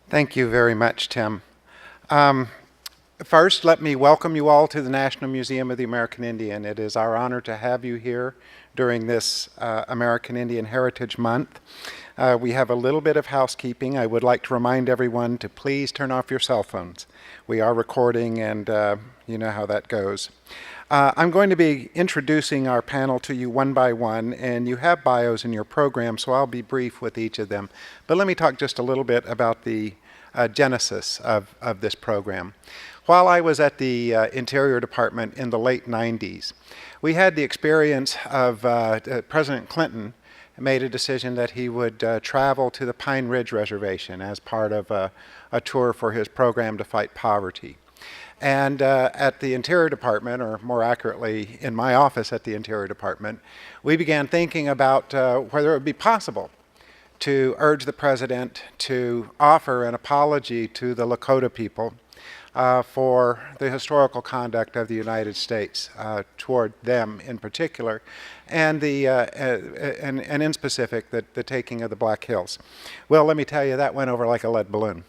Thank you very much, Tim. Um, First, let me welcome you all to the National Museum of the American Indian. It is our honor to have you here during this American Indian Heritage Month. We have a little bit of housekeeping. I would like to remind everyone to please turn off your cell phones. We are recording, and you know how that goes. I'm going to be introducing our panel to you one by one, and you have bios in your program, so I'll be brief with each of them. But let me talk just a little bit about the genesis of this program. While I was at the Interior Department in the late 90s, we had the experience of President Clinton made a decision that he would travel to the Pine Ridge Reservation as part of a tour for his program to fight poverty. And at the Interior Department, or more accurately, in my office at the Interior Department, we began thinking about whether it would be possible to urge the President to offer an apology to the Lakota people for the historical conduct of the United States toward them in particular, and in specific, the taking of the Black Hills. Well, let me tell you, that went over like a lead balloon.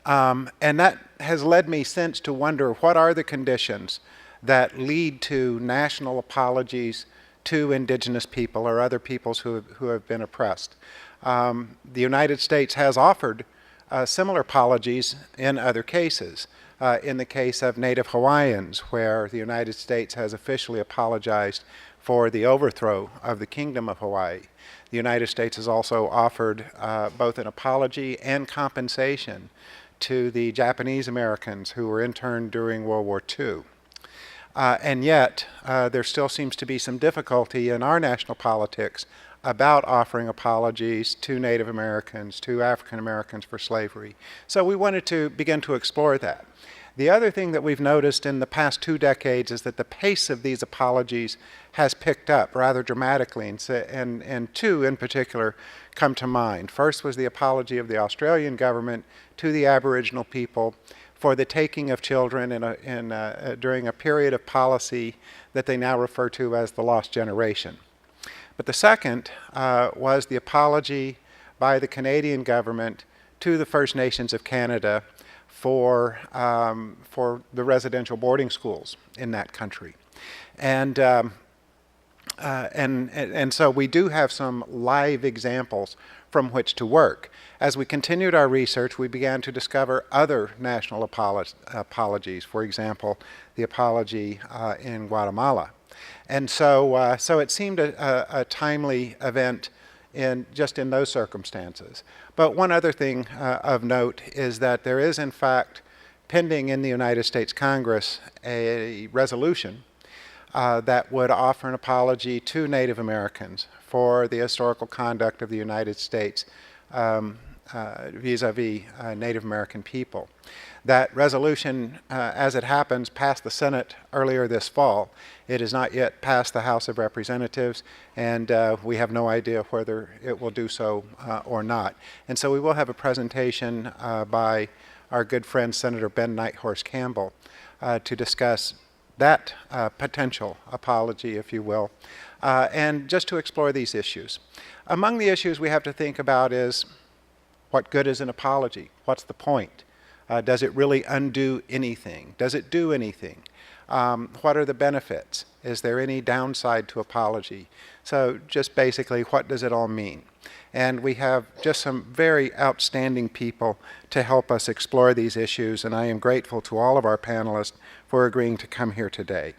And that has led me since to wonder, what are the conditions that lead to national apologies to indigenous people or other peoples who have been oppressed? The United States has offered similar apologies in other cases. In the case of Native Hawaiians, where the United States has officially apologized for the overthrow of the Kingdom of Hawaii. The United States has also offered both an apology and compensation to the Japanese Americans who were interned during World War II. And yet, there still seems to be some difficulty in our national politics about offering apologies to Native Americans, to African Americans for slavery. So we wanted to begin to explore that. The other thing that we've noticed in the past 2 decades is that the pace of these apologies has picked up rather dramatically, and two in particular come to mind. First was the apology of the Australian government to the Aboriginal people for the taking of children during a period of policy that they now refer to as the Lost Generation. But the second was the apology by the Canadian government to the First Nations of Canada for the residential boarding schools in that country. And so we do have some live examples from which to work. As we continued our research, we began to discover other national apologies, for example, the apology in Guatemala. And so it seemed a timely event in those circumstances. But one other thing of note is that there is, in fact, pending in the United States Congress a resolution that would offer an apology to Native Americans for the historical conduct of the United States vis-a-vis Native American people. That resolution, as it happens, passed the Senate earlier this fall. It has not yet passed the House of Representatives, and we have no idea whether it will do so or not. And so we will have a presentation by our good friend Senator Ben Nighthorse Campbell to discuss that potential apology, if you will, and just to explore these issues. Among the issues we have to think about is, what good is an apology? What's the point? Does it really undo anything? Does it do anything? What are the benefits? Is there any downside to apology? So just basically, what does it all mean? And we have just some very outstanding people to help us explore these issues, and I am grateful to all of our panelists for agreeing to come here today.